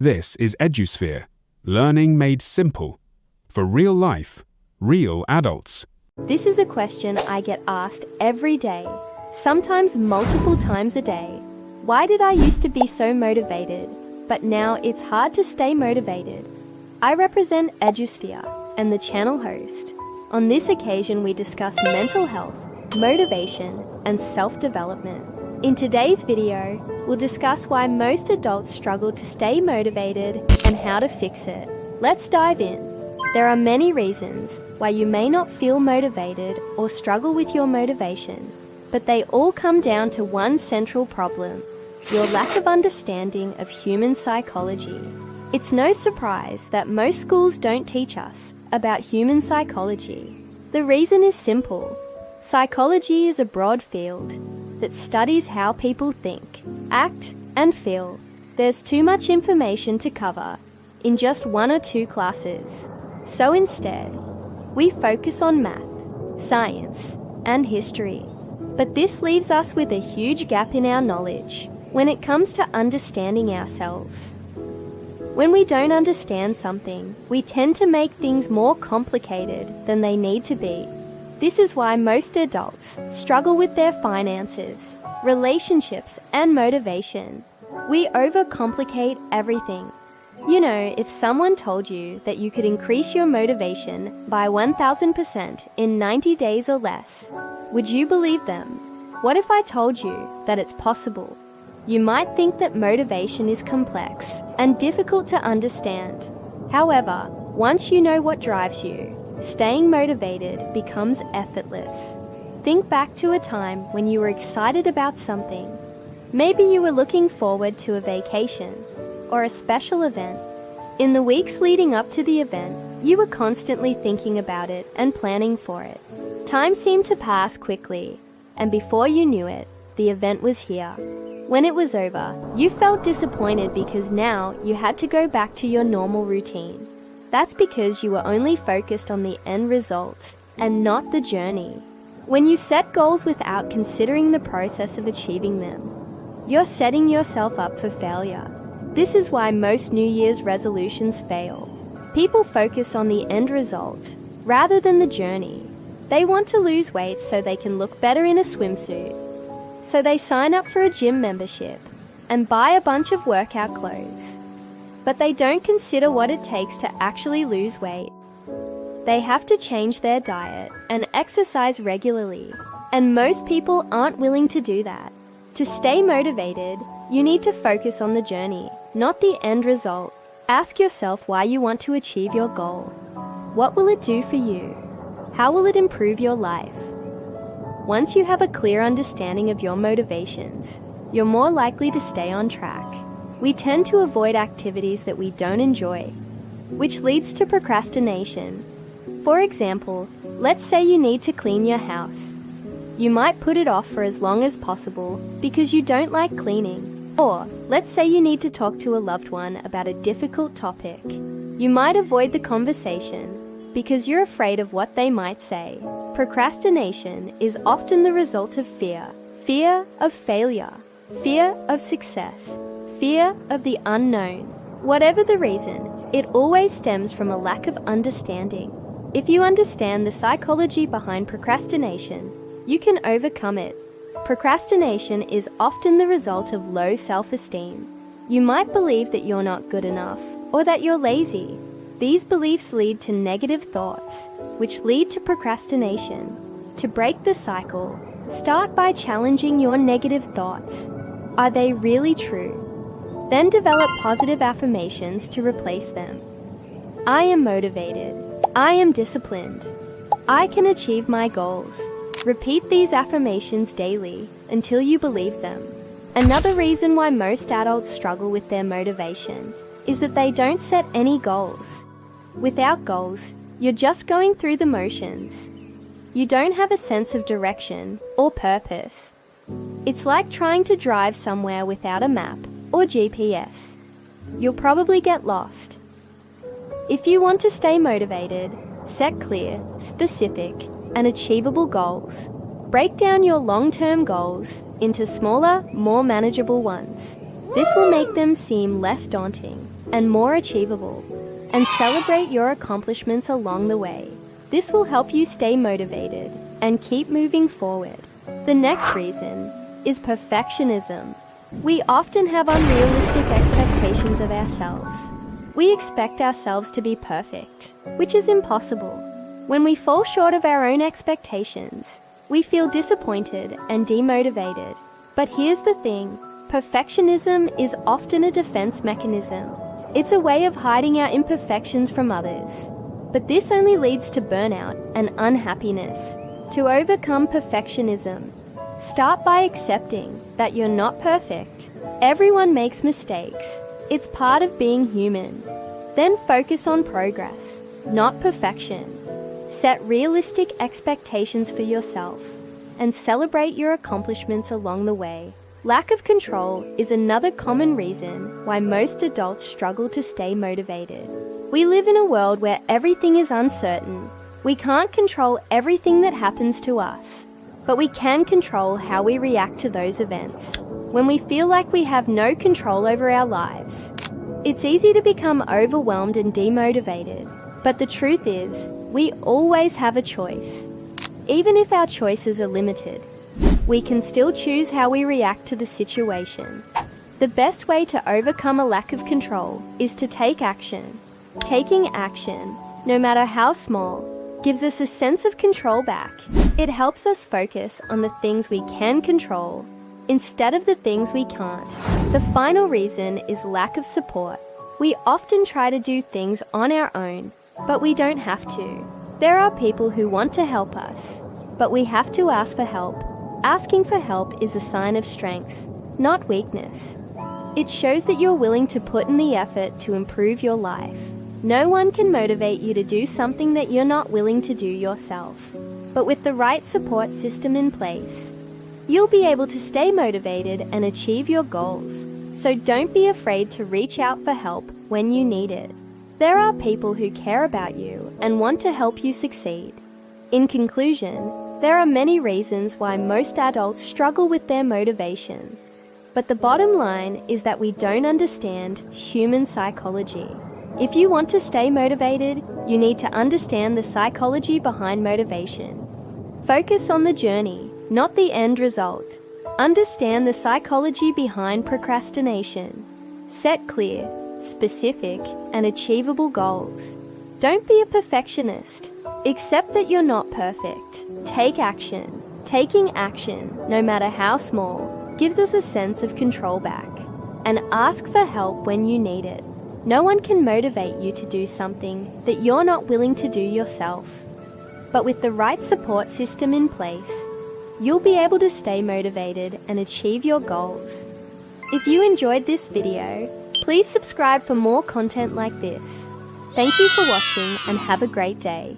This is EduSphere, learning made simple. For real life, real adults. This is a question I get asked every day, sometimes multiple times a day. Why did I used to be so motivated, but now it's hard to stay motivated? I represent EduSphere and the channel host. On this occasion, we discuss mental health, motivation, and self-development. In today's video, we'll discuss why most adults struggle to stay motivated and how to fix it. Let's dive in. There are many reasons why you may not feel motivated or struggle with your motivation, but they all come down to one central problem: your lack of understanding of human psychology. It's no surprise that most schools don't teach us about human psychology. The reason is simple. Psychology is a broad field that studies how people think, act, and feel. There's too much information to cover in just 1 or 2 classes. So instead, we focus on math, science, and history. But this leaves us with a huge gap in our knowledge when it comes to understanding ourselves. When we don't understand something, we tend to make things more complicated than they need to be. This is why most adults struggle with their finances, relationships, and motivation. We overcomplicate everything. You know, if someone told you that you could increase your motivation by 1000% in 90 days or less, would you believe them? What if I told you that it's possible? You might think that motivation is complex and difficult to understand. However, once you know what drives you, staying motivated becomes effortless. Think back to a time when you were excited about something. Maybe you were looking forward to a vacation or a special event. In the weeks leading up to the event, you were constantly thinking about it and planning for it. Time seemed to pass quickly, and before you knew it, the event was here. When it was over, you felt disappointed because now you had to go back to your normal routine. That's because you were only focused on the end result and not the journey. When you set goals without considering the process of achieving them, you're setting yourself up for failure. This is why most New Year's resolutions fail. People focus on the end result rather than the journey. They want to lose weight so they can look better in a swimsuit. So they sign up for a gym membership and buy a bunch of workout clothes. But they don't consider what it takes to actually lose weight. They have to change their diet and exercise regularly, and most people aren't willing to do that. To stay motivated, you need to focus on the journey, not the end result. Ask yourself why you want to achieve your goal. What will it do for you? How will it improve your life? Once you have a clear understanding of your motivations, you're more likely to stay on track. We tend to avoid activities that we don't enjoy, which leads to procrastination. For example, let's say you need to clean your house. You might put it off for as long as possible because you don't like cleaning. Or let's say you need to talk to a loved one about a difficult topic. You might avoid the conversation because you're afraid of what they might say. Procrastination is often the result of fear. Fear of failure, fear of success, fear of the unknown. Whatever the reason, it always stems from a lack of understanding. If you understand the psychology behind procrastination, you can overcome it. Procrastination is often the result of low self-esteem. You might believe that you're not good enough or that you're lazy. These beliefs lead to negative thoughts, which lead to procrastination. To break the cycle, start by challenging your negative thoughts. Are they really true? Then develop positive affirmations to replace them. I am motivated. I am disciplined. I can achieve my goals. Repeat these affirmations daily until you believe them. Another reason why most adults struggle with their motivation is that they don't set any goals. Without goals, you're just going through the motions. You don't have a sense of direction or purpose. It's like trying to drive somewhere without a map or GPS. You'll probably get lost. If you want to stay motivated, set clear, specific, and achievable goals. Break down your long-term goals into smaller, more manageable ones. This will make them seem less daunting. and more achievable. And celebrate your accomplishments along the way. This will help you stay motivated and keep moving forward. The next reason is perfectionism. We often have unrealistic expectations of ourselves. We expect ourselves to be perfect, which is impossible. When we fall short of our own expectations, we feel disappointed and demotivated. But here's the thing, perfectionism is often a defense mechanism. It's a way of hiding our imperfections from others. But this only leads to burnout and unhappiness. To overcome perfectionism, start by accepting that you're not perfect. Everyone makes mistakes. It's part of being human. Then focus on progress, not perfection. Set realistic expectations for yourself and celebrate your accomplishments along the way. Lack of control is another common reason why most adults struggle to stay motivated. We live in a world where everything is uncertain. We can't control everything that happens to us, but we can control how we react to those events. When we feel like we have no control over our lives, it's easy to become overwhelmed and demotivated. But the truth is, we always have a choice. Even if our choices are limited, we can still choose how we react to the situation. The best way to overcome a lack of control is to take action. Taking action, no matter how small, gives us a sense of control back. It helps us focus on the things we can control instead of the things we can't. The final reason is lack of support. We often try to do things on our own, but we don't have to. There are people who want to help us, but we have to ask for help. Asking for help is a sign of strength, not weakness. It shows that you're willing to put in the effort to improve your life. No one can motivate you to do something that you're not willing to do yourself. But with the right support system in place, you'll be able to stay motivated and achieve your goals. So don't be afraid to reach out for help when you need it. There are people who care about you and want to help you succeed. In conclusion, there are many reasons why most adults struggle with their motivation. But the bottom line is that we don't understand human psychology. If you want to stay motivated, you need to understand the psychology behind motivation. Focus on the journey, not the end result. Understand the psychology behind procrastination. Set clear, specific, and achievable goals. Don't be a perfectionist. Accept that you're not perfect. Take action. Taking action, no matter how small, gives us a sense of control back. And ask for help when you need it. No one can motivate you to do something that you're not willing to do yourself. But with the right support system in place, you'll be able to stay motivated and achieve your goals. If you enjoyed this video, please subscribe for more content like this. Thank you for watching and have a great day.